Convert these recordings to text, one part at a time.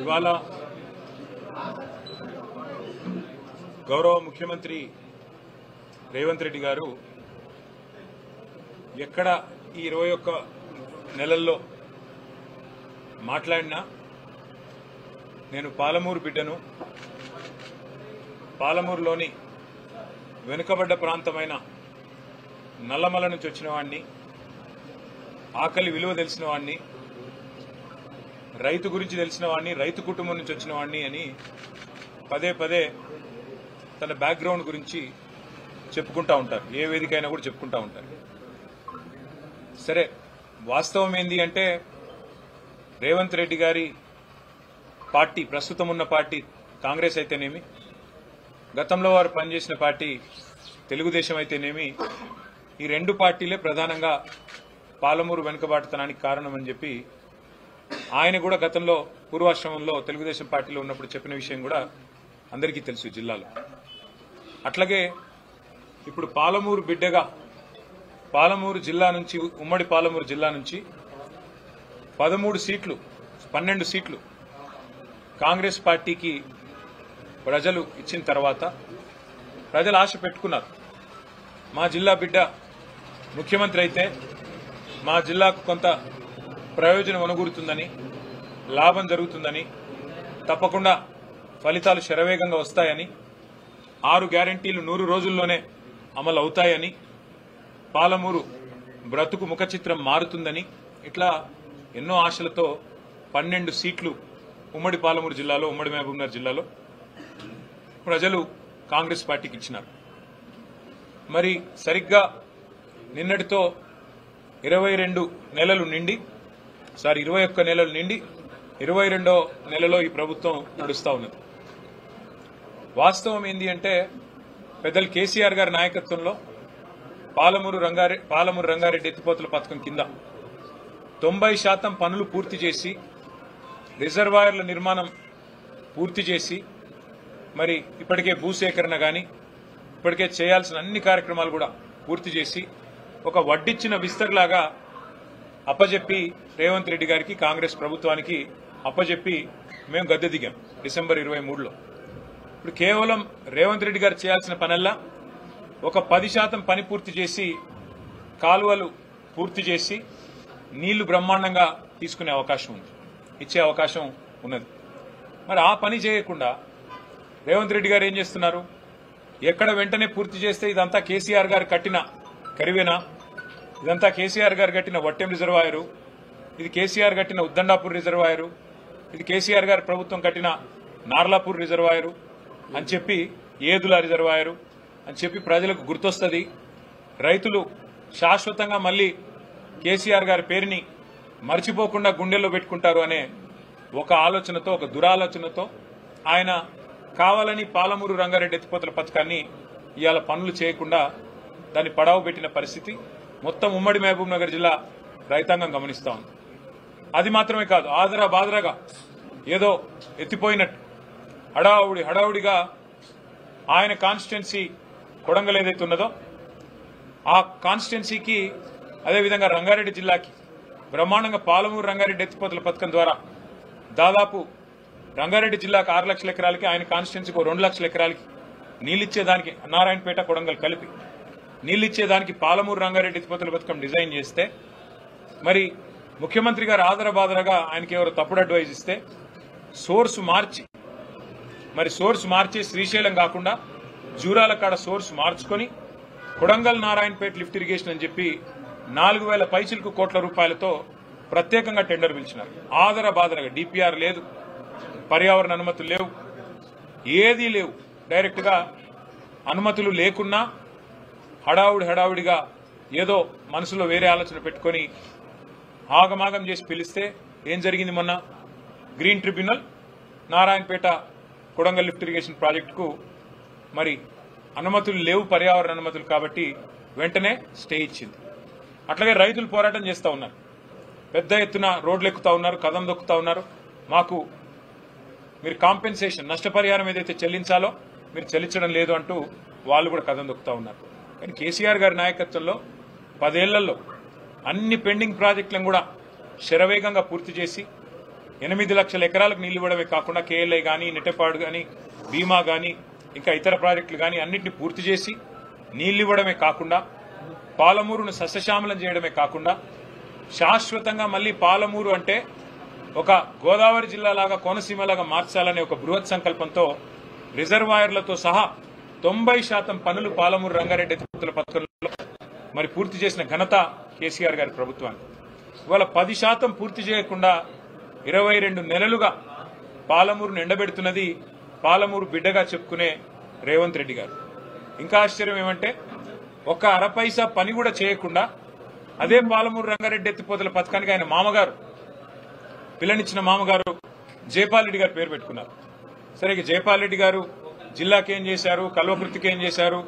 ఇవాళ గౌరవ ముఖ్యమంత్రి రేవంత్ రెడ్డి గారు ఎక్కడ ఈ 21 నెలల్లో మాట్లాడినా నేను పాలమూరు బిడ్డను, పాలమూరులోని వెనుకబడ్డ ప్రాంతమైన నల్లమల నుంచి వచ్చిన వాడిని, ఆకలి విలువ తెలిసిన వాడిని, రైతు గురించి తెలిసిన వాడిని, రైతు కుటుంబం నుంచి వచ్చిన వాడిని అని పదే పదే తన బ్యాక్గ్రౌండ్ గురించి చెప్పుకుంటూ ఉంటారు. ఏ వేదిక అయినా కూడా చెప్పుకుంటూ ఉంటారు. సరే, వాస్తవం ఏంది అంటే రేవంత్ రెడ్డి గారి పార్టీ, ప్రస్తుతం ఉన్న పార్టీ కాంగ్రెస్ అయితేనేమి, గతంలో వారు పనిచేసిన పార్టీ తెలుగుదేశం అయితేనేమి, ఈ రెండు పార్టీలే ప్రధానంగా పాలమూరు వెనుకబాటుతనానికి కారణమని చెప్పి ఆయన కూడా గతంలో పూర్వాశ్రమంలో తెలుగుదేశం పార్టీలో ఉన్నప్పుడు చెప్పిన విషయం కూడా అందరికీ తెలుసు జిల్లాలో. అట్లాగే ఇప్పుడు పాలమూరు బిడ్డగా పాలమూరు జిల్లా నుంచి, ఉమ్మడి పాలమూరు జిల్లా నుంచి 12 సీట్లు కాంగ్రెస్ పార్టీకి ప్రజలు ఇచ్చిన తర్వాత ప్రజలు ఆశ పెట్టుకున్నారు. మా జిల్లా బిడ్డ ముఖ్యమంత్రి అయితే మా జిల్లాకు కొంత ప్రయోజనం అనుగురుతుందని, లాభం జరుగుతుందని, తప్పకుండా ఫలితాలు శరవేగంగా వస్తాయని, 6 గ్యారంటీలు 100 రోజుల్లోనే అమలు అవుతాయని, పాలమూరు బ్రతుకు ముఖ చిత్రం మారుతుందని, ఇట్లా ఎన్నో ఆశలతో 12 సీట్లు ఉమ్మడి పాలమూరు జిల్లాలో, ఉమ్మడి మహబూబ్నగర్ జిల్లాలో ప్రజలు కాంగ్రెస్ పార్టీకి ఇచ్చినారు. మరి సరిగ్గా నిన్నటితో 21 నెలలు నిండి 22వ నెలలో ఈ ప్రభుత్వం నడుస్తా ఉన్నది. వాస్తవం ఏంది అంటే పెద్దలు కేసీఆర్ గారి నాయకత్వంలో పాలమూరు రంగారెడ్డి ఎత్తిపోతల పథకం కింద 90% పనులు పూర్తి చేసి, రిజర్వాయర్ల నిర్మాణం పూర్తి చేసి, మరి ఇప్పటికే భూసేకరణ కానీ ఇప్పటికే చేయాల్సిన అన్ని కార్యక్రమాలు కూడా పూర్తి చేసి ఒక వడ్డిచ్చిన విస్తర్లాగా అప్పజెప్పి రేవంత్ రెడ్డి గారికి, కాంగ్రెస్ ప్రభుత్వానికి అప్పజెప్పి మేము గద్దె దిగాం డిసెంబర్ 23లో. ఇప్పుడు కేవలం రేవంత్ రెడ్డి గారు చేయాల్సిన పనల్లా ఒక 10% పని పూర్తి చేసి, కాలువలు పూర్తి చేసి, నీళ్లు బ్రహ్మాండంగా తీసుకునే అవకాశం ఉంది, ఇచ్చే అవకాశం ఉన్నది. మరి ఆ పని చేయకుండా రేవంత్ రెడ్డి గారు ఏం చేస్తున్నారు? ఎక్కడ వెంటనే పూర్తి చేస్తే ఇదంతా కేసీఆర్ గారు కట్టిన కరివేనా, ఇదంతా కేసీఆర్ గారు కట్టిన వట్టెం రిజర్వాయరు, ఇది కేసీఆర్ కట్టిన ఉద్దండాపూర్ రిజర్వాయరు, ఇది కేసీఆర్ గారి ప్రభుత్వం కట్టిన నార్లాపూర్ రిజర్వాయరు అని చెప్పి, ఏదుల రిజర్వాయరు అని చెప్పి ప్రజలకు గుర్తొస్తుంది. రైతులు శాశ్వతంగా మళ్లీ కేసీఆర్ గారి పేరుని మర్చిపోకుండా గుండెల్లో పెట్టుకుంటారు అనే ఒక ఆలోచనతో, ఒక దురాలోచనతో ఆయన కావాలని పాలమూరు రంగారెడ్డి ఎత్తిపోతల పథకాన్ని ఇవాళ పనులు చేయకుండా దాన్ని పడావు పెట్టిన పరిస్థితి మొత్తం ఉమ్మడి మహబూబ్ నగర్ జిల్లా రైతాంగం గమనిస్తా ఉంది. అది మాత్రమే కాదు, ఆదరా బాదరాగా ఏదో ఎత్తిపోయినట్టు హడావుడిగా ఆయన కాన్స్టిట్యున్సీ కొడంగల్ ఏదైతే ఉన్నదో ఆ కాన్స్టిట్యున్సీకి, అదేవిధంగా రంగారెడ్డి జిల్లాకి బ్రహ్మాండంగా పాలమూరు రంగారెడ్డి ఎత్తిపోతల పథకం ద్వారా దాదాపు రంగారెడ్డి జిల్లాకు 6 లక్షల ఎకరాలకి, ఆయన కాన్స్టిట్యున్సీకి 2 లక్షల ఎకరాలకి నీళ్ళిచ్చేదానికి నారాయణపేట, కొడంగల్ కలిపి నీళ్ళిచ్చేదానికి పాలమూరు రంగారెడ్డి ఎత్తిపోతల పథకం డిజైన్ చేస్తే, మరి ముఖ్యమంత్రి గారు ఆదరబాదరగా ఆయనకి ఎవరు తప్పుడు అడ్వైజ్ ఇస్తే సోర్స్ మార్చి శ్రీశైలం కాకుండా జూరాల కాడ సోర్స్ మార్చుకొని కొడంగల్ నారాయణపేట లిఫ్ట్ ఇరిగేషన్ అని చెప్పి 4000 పైచిలకు కోట్ల రూపాయలతో ప్రత్యేకంగా టెండర్ పిలిచినారు. ఆదరబాదరగా డిపిఆర్ లేదు, పర్యావరణ అనుమతులు లేవు, ఏదీ లేవు. డైరెక్ట్ గా అనుమతులు లేకున్నా హడావుడిగా ఏదో మనసులో వేరే ఆలోచన పెట్టుకుని ఆగమాగం చేసి పిలిస్తే ఏం జరిగింది? మొన్న green tribunal Narayanpet Kodangal lift irrigation ప్రాజెక్టుకు మరి అనుమతులు లేవు, పర్యావరణ అనుమతులు, కాబట్టి వెంటనే స్టే ఇచ్చింది. అట్లాగే రైతులు పోరాటం చేస్తూ ఉన్నారు, పెద్ద ఎత్తున రోడ్లు ఎక్కుతా ఉన్నారు, కదం దొక్కుతా ఉన్నారు. మాకు మీరు కాంపెన్సేషన్, నష్టపరిహారం ఏదైతే చెల్లించాలో మీరు చెల్లించడం లేదు అంటూ వాళ్ళు కూడా కదం దొక్కుతా ఉన్నారు. కానీ కేసీఆర్ గారి నాయకత్వంలో 10 ఏళ్లలో అన్ని పెండింగ్ ప్రాజెక్టులను కూడా శరవేగంగా పూర్తి చేసి 8 లక్షల ఎకరాలకు నీళ్లు ఇవ్వడమే కాకుండా కేఎల్ఐ కానీ నెట్టెపాడు కానీ భీమా కానీ ఇంకా ఇతర ప్రాజెక్టులు కానీ అన్నింటినీ పూర్తి చేసి నీళ్లు ఇవ్వడమే కాకుండా పాలమూరును సస్యశ్యామలం చేయడమే కాకుండా శాశ్వతంగా మళ్లీ పాలమూరు అంటే ఒక గోదావరి జిల్లాలాగా కోనసీమలాగా మార్చాలనే ఒక బృహత్ సంకల్పంతో రిజర్వాయర్లతో సహా 90% పనులు పాలమూరు రంగారెడ్డి ఎత్తిపోతల పథకంలో మరి పూర్తి చేసిన ఘనత కేసీఆర్ గారి ప్రభుత్వానికి. ఇవాళ 10% పూర్తి చేయకుండా 22 నెలలుగా పాలమూరును ఎండబెడుతున్నది పాలమూరు బిడ్డగా చెప్పుకునే రేవంత్ రెడ్డి గారు. ఇంకా ఆశ్చర్యం ఏమంటే ఒక్క అరపైసా పని కూడా చేయకుండా అదే పాలమూరు రంగారెడ్డి ఎత్తిపోతల పథకానికి ఆయన మామగారు పిల్లనిచ్చిన మామగారు జైపాల్ రెడ్డి గారు పేరు పెట్టుకున్నారు. సరే, ఇక జైపాల్ రెడ్డి గారు జిల్లాకి ఏం చేశారు, కల్వకుర్తికి ఏం చేశారు,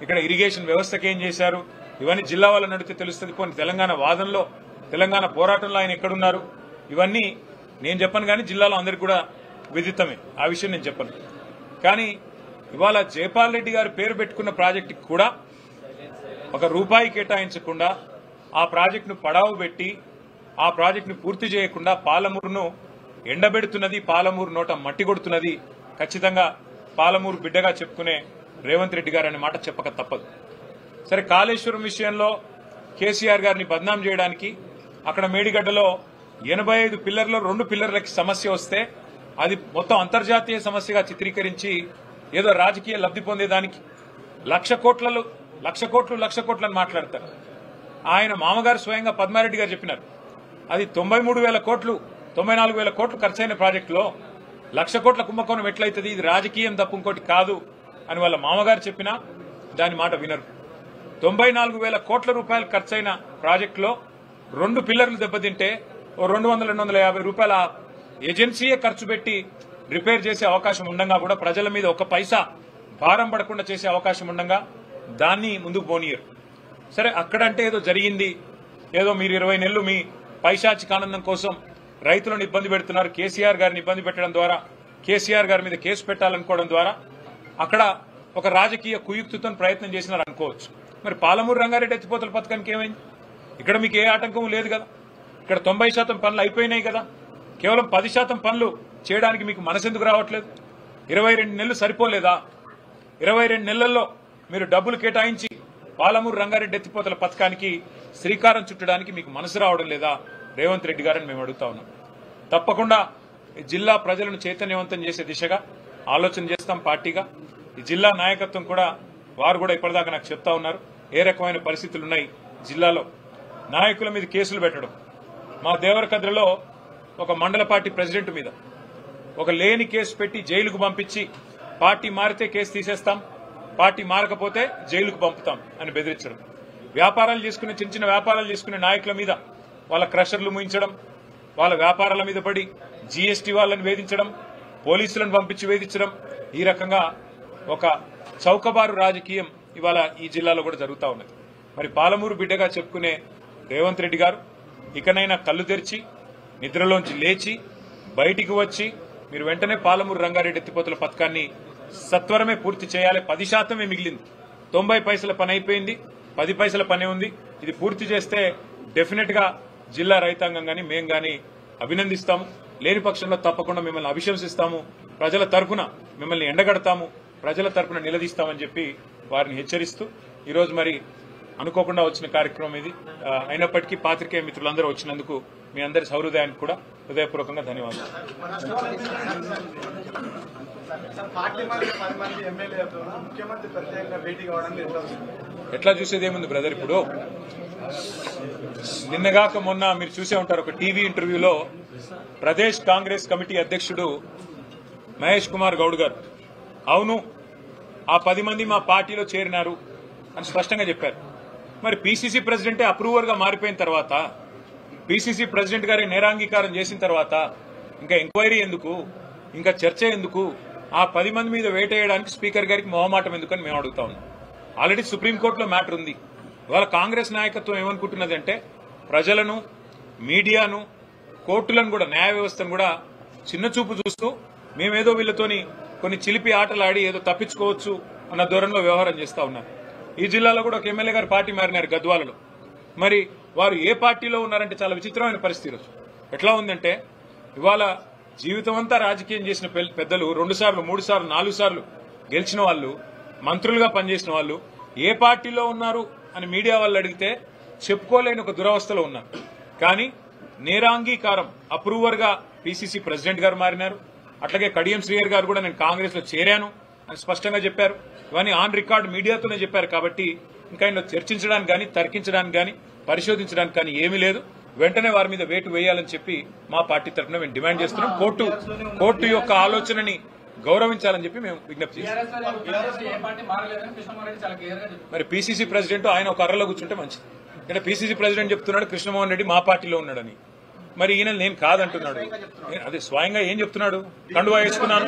ఇక్కడ ఇరిగేషన్ వ్యవస్థకి ఏం చేశారు, ఇవన్నీ జిల్లా వాళ్ళని అడిగితే తెలుస్తుంది. పోనీ తెలంగాణ వాదనలో తెలంగాణ పోరాటంలో ఆయన ఎక్కడున్నారు ఇవన్నీ నేను చెప్పను, కానీ జిల్లాలో అందరికి కూడా విదితమే, ఆ విషయం నేను చెప్పను. కానీ ఇవాళ జైపాల్ రెడ్డి గారు పేరు పెట్టుకున్న ప్రాజెక్టుకి కూడా ఒక రూపాయి కేటాయించకుండా ఆ ప్రాజెక్టును పడావు పెట్టి ఆ ప్రాజెక్టును పూర్తి చేయకుండా పాలమూరును ఎండబెడుతున్నది, పాలమూరు నోట మట్టి కొడుతున్నది ఖచ్చితంగా పాలమూరు బిడ్డగా చెప్పుకునే రేవంత్ రెడ్డి గారు అనే మాట చెప్పక తప్పదు. సరే, కాళేశ్వరం విషయంలో కేసీఆర్ గారిని బద్నాం చేయడానికి అక్కడ మేడిగడ్డలో 85 పిల్లర్లో 2 పిల్లర్లకి సమస్య వస్తే అది మొత్తం అంతర్జాతీయ సమస్యగా చిత్రీకరించి ఏదో రాజకీయ లబ్ధి పొందేదానికి లక్ష కోట్లని మాట్లాడతారు. ఆయన మామగారు స్వయంగా పద్మారెడ్డి గారు చెప్పినారు, అది 93,000 కోట్లు 94,000 కోట్లు ఖర్చైన ప్రాజెక్టులో 1,00,000 కోట్ల కుంభకోణం ఎట్లయితుంది, ఇది రాజకీయం తప్ప ఇంకోటి కాదు అని వాళ్ళ మామగారు చెప్పినా దాని మాట వినరు. 94,000 కోట్ల రూపాయలు ఖర్చైన ప్రాజెక్టులో 2 పిల్లర్లు దెబ్బతింటే 200-250 రూపాయల ఏజెన్సీయే ఖర్చు పెట్టి రిపేర్ చేసే అవకాశం ఉండగా కూడా ప్రజల మీద ఒక పైసా భారం పడకుండా చేసే అవకాశం ఉండగా దాన్ని ముందుకు పోనీయరు. సరే, అక్కడంటే ఏదో జరిగింది, ఏదో మీరు 20 నెలలు మీ పైశాచిక ఆనందం కోసం రైతులను ఇబ్బంది పెడుతున్నారు, కేసీఆర్ గారిని ఇబ్బంది పెట్టడం ద్వారా కేసీఆర్ గారి మీద కేసు పెట్టాలనుకోవడం ద్వారా అక్కడ ఒక రాజకీయ కుయుక్తితో ప్రయత్నం చేసినారు అనుకోవచ్చు. మరి పాలమూరు రంగారెడ్డి ఎత్తిపోతల పథకానికి ఏమైంది? ఇక్కడ మీకు ఏ ఆటంకం లేదు కదా, ఇక్కడ 90% పనులు అయిపోయినాయి కదా, కేవలం 10% పనులు చేయడానికి మీకు మనసెందుకు రావట్లేదు? 22 నెలలు సరిపోలేదా? 22 నెలల్లో మీరు డబ్బులు కేటాయించి పాలమూరు రంగారెడ్డి ఎత్తిపోతల పథకానికి శ్రీకారం చుట్టడానికి మీకు మనసు రావడం లేదా రేవంత్ రెడ్డి గారని మేము అడుగుతా ఉన్నాం. తప్పకుండా జిల్లా ప్రజలను చైతన్యవంతం చేసే దిశగా ఆలోచన చేస్తాం పార్టీగా. ఈ జిల్లా నాయకత్వం కూడా వారు కూడా ఇప్పటిదాకా నాకు చెప్తా ఉన్నారు ఏ రకమైన పరిస్థితులు ఉన్నాయి జిల్లాలో. నాయకుల మీద కేసులు పెట్టడం, మా దేవరకద్రలో ఒక మండల పార్టీ ప్రెసిడెంట్ మీద ఒక లేని కేసు పెట్టి జైలుకు పంపించి పార్టీ మారితే కేసు తీసేస్తాం, పార్టీ మారకపోతే జైలుకు పంపుతాం అని బెదిరించడం, వ్యాపారాలు చేసుకునే చిన్న చిన్న వ్యాపారాలు చేసుకునే నాయకుల మీద వాళ్ళ క్రషర్లు ముయించడం, వాళ్ళ వ్యాపారాల మీద పడి జీఎస్టీ వాళ్ళని వేధించడం, పోలీసులను పంపించి వేధించడం, ఈ రకంగా ఒక చౌకబారు రాజకీయం ఇవాళ ఈ జిల్లాలో కూడా జరుగుతూ ఉన్నది. మరి పాలమూరు బిడ్డగా చెప్పుకునే రేవంత్ రెడ్డి గారు ఇకనైనా కళ్ళు తెరిచి నిద్రలోంచి లేచి బయటికి వచ్చి మీరు వెంటనే పాలమూరు రంగారెడ్డి ఎత్తిపోతల పథకాన్ని సత్వరమే పూర్తి చేయాలి. 10% మిగిలింది, 90 పైసల పని అయిపోయింది, 10 పైసల పని ఉంది. ఇది పూర్తి చేస్తే డెఫినెట్ గా జిల్లా రైతాంగం గాని మేం గాని అభినందిస్తాము. లేని పక్షంలో తప్పకుండా మిమ్మల్ని అభిశంసిస్తాము, ప్రజల తరఫున మిమ్మల్ని ఎండగడతాము, ప్రజల తరఫున నిలదీస్తామని చెప్పి వారిని హెచ్చరిస్తూ ఈరోజు మరి అనుకోకుండా వచ్చిన కార్యక్రమం ఇది. అయినప్పటికీ పాత్రికేయ మిత్రులందరూ వచ్చినందుకు మీ అందరి సౌహృదయానికి కూడా హృదయపూర్వకంగా ధన్యవాదాలు. ఎట్లా చూసేది ఏముంది బ్రదర్, ఇప్పుడు నిన్నగాక మొన్న మీరు చూసే ఉంటారు ఒక టీవీ ఇంటర్వ్యూలో ప్రదేశ్ కాంగ్రెస్ కమిటీ అధ్యక్షుడు మహేష్ కుమార్ గౌడ్ గారు అవును ఆ 10 మంది మా పార్టీలో చేరినారు అని స్పష్టంగా చెప్పారు. మరి పీసీసీ ప్రెసిడెంటే అప్రూవర్ గా మారిపోయిన తర్వాత, పీసీసీ ప్రెసిడెంట్ గారి నేరాంగీకారం చేసిన తర్వాత ఇంకా ఎంక్వైరీ ఎందుకు, ఇంకా చర్చ ఎందుకు, ఆ 10 మంది మీద వేటేయడానికి స్పీకర్ గారికి మొహమాటం ఎందుకని మేము అడుగుతా ఉన్నాం. ఆల్రెడీ సుప్రీంకోర్టులో మ్యాటర్ ఉంది. ఇవాళ కాంగ్రెస్ నాయకత్వం ఏమనుకుంటున్నది అంటే ప్రజలను, మీడియాను, కోర్టులను కూడా, న్యాయ వ్యవస్థను కూడా చిన్న చూపు చూస్తూ మేమేదో వీళ్ళతోని కొన్ని చిలిపి ఆటలు ఆడి ఏదో తప్పించుకోవచ్చు అన్న ధోరణిలో వ్యవహారం చేస్తా ఉన్నారు. ఈ జిల్లాలో కూడా ఒక ఎమ్మెల్యే గారు పార్టీ మారినారు గద్వాలలో. మరి వారు ఏ పార్టీలో ఉన్నారంటే చాలా విచిత్రమైన పరిస్థితి. రోజు ఎట్లా ఉందంటే ఇవాళ జీవితం అంతా రాజకీయం చేసిన పెద్దలు 2 సార్లు 3 సార్లు 4 సార్లు గెలిచిన వాళ్ళు, మంత్రులుగా పనిచేసిన వాళ్ళు ఏ పార్టీలో ఉన్నారు అని మీడియా వాళ్ళు అడిగితే చెప్పుకోలేని ఒక దురవస్థలో ఉన్నారు. కానీ నేరాంగీకారం అప్రూవర్ గా పిసిసి ప్రెసిడెంట్ గారు మారినారు. అట్లాగే కడియం శ్రీహరి గారు కూడా నేను కాంగ్రెస్ లో చేరాను అని స్పష్టంగా చెప్పారు. ఇవన్నీ ఆన్ రికార్డ్ మీడియాతోనే చెప్పారు. కాబట్టి ఇంకా ఇందులో చర్చించడానికి కానీ, తర్కించడానికి కానీ, పరిశోధించడానికి కానీ ఏమీ లేదు. వెంటనే వారి మీద వేటు వేయాలని చెప్పి మా పార్టీ తరఫున మేము డిమాండ్ చేస్తున్నాం. కోర్టు యొక్క ఆలోచనని గౌరవించాలని చెప్పి మేము విజ్ఞప్తి చేస్తున్నాం. మరి పిసిసి ప్రెసిడెంట్ ఆయన ఒక అర్రలో కూర్చుంటే మంచిది. అంటే పిసిసి ప్రెసిడెంట్ చెప్తున్నాడు కృష్ణమోహన్ రెడ్డి మా పార్టీలో ఉన్నాడని, మరి ఈయన నేను కాదంటున్నాడు. అదే స్వయంగా ఏం చెప్తున్నాడు? కండువా వేసుకున్నాను,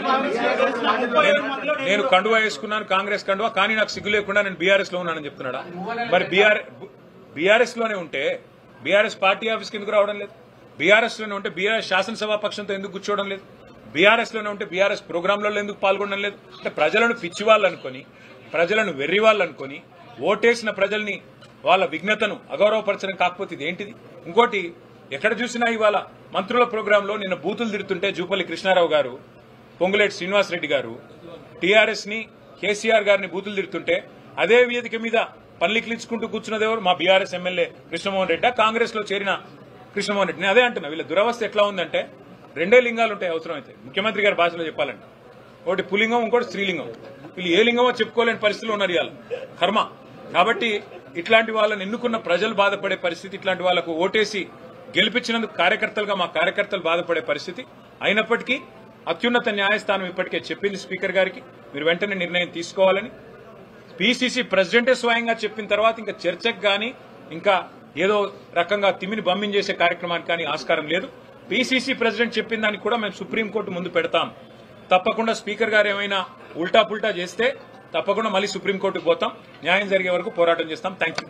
నేను కండువా వేసుకున్నాను కాంగ్రెస్ కండువా, కానీ నాకు సిగ్గు లేకుండా నేను బీఆర్ఎస్ లో ఉన్నానని చెప్తున్నాడా? మరి బీఆర్ఎస్ లోనే ఉంటే బీఆర్ఎస్ పార్టీ ఆఫీస్కి ఎందుకు రావడం లేదు? బీఆర్ఎస్ లోనే ఉంటే బీఆర్ఎస్ శాసనసభా పక్షంతో ఎందుకు కూర్చోవడం లేదు? బీఆర్ఎస్ లోనే ఉంటే బీఆర్ఎస్ ప్రోగ్రాంలలో ఎందుకు పాల్గొనడం లేదు? అంటే ప్రజలను పిచ్చి వాళ్ళనుకొని, ప్రజలను వెర్రి వాళ్ళనుకొని, ఓటేసిన ప్రజల్ని వాళ్ళ విఘ్నతను అగౌరవపరచడం కాకపోతే ఇది ఏంటిది? ఇంకోటి, ఎక్కడ చూసినా ఇవాళ మంత్రుల ప్రోగ్రాంలో నిన్న బూతులు తిడుతుంటే జూపల్లి కృష్ణారావు గారు, పొంగులేటి శ్రీనివాసరెడ్డి గారు టీఆర్ఎస్ ని, కేసీఆర్ గారిని బూతులు తిడుతుంటే అదే వేదిక మీద పల్లికిలించుకుంటూ కూర్చున్నది ఎవరు? మా బీఆర్ఎస్ ఎమ్మెల్యే కృష్ణమోహన్ రెడ్డి, కాంగ్రెస్ లో చేరిన కృష్ణమోహన్ రెడ్డి. నేను అదే అంటున్నా, వీళ్ళ దురవస్థ ఎట్లా ఉందంటే 2 లింగాలు ఉంటాయి అవసరమైతే, ముఖ్యమంత్రి గారి భాషలో చెప్పాలంటే. ఒకటి పులింగం, ఇంకోటి స్త్రీలింగం. వీళ్ళు ఏ లింగమో చెప్పుకోలేని పరిస్థితులు ఉన్నారు ఇవాళ. కర్మ. కాబట్టి ఇట్లాంటి వాళ్ళని ఎన్నుకున్న ప్రజలు బాధపడే పరిస్థితి, ఇట్లాంటి వాళ్లకు ఓటేసి గెలిపించినందుకు కార్యకర్తలుగా మా కార్యకర్తలు బాధపడే పరిస్థితి. అయినప్పటికీ అత్యున్నత న్యాయస్థానం ఇప్పటికే చెప్పింది స్పీకర్ గారికి, మీరు వెంటనే నిర్ణయం తీసుకోవాలని. పిసిసి ప్రెసిడెంటే స్వయంగా చెప్పిన తర్వాత ఇంకా చర్చకు గాని, ఇంకా ఏదో రకంగా తిమిని బమ్మించేసే కార్యక్రమానికి కానీ ఆస్కారం లేదు. పిసిసి ప్రెసిడెంట్ చెప్పిన దానికి కూడా మేము సుప్రీంకోర్టు ముందు పెడతాం. తప్పకుండా స్పీకర్ గారు ఏమైనా ఉల్టా పుల్టా చేస్తే తప్పకుండా మళ్ళీ సుప్రీంకోర్టుకు పోతాం. న్యాయం జరిగే వరకు పోరాటం చేస్తాం. Thank you.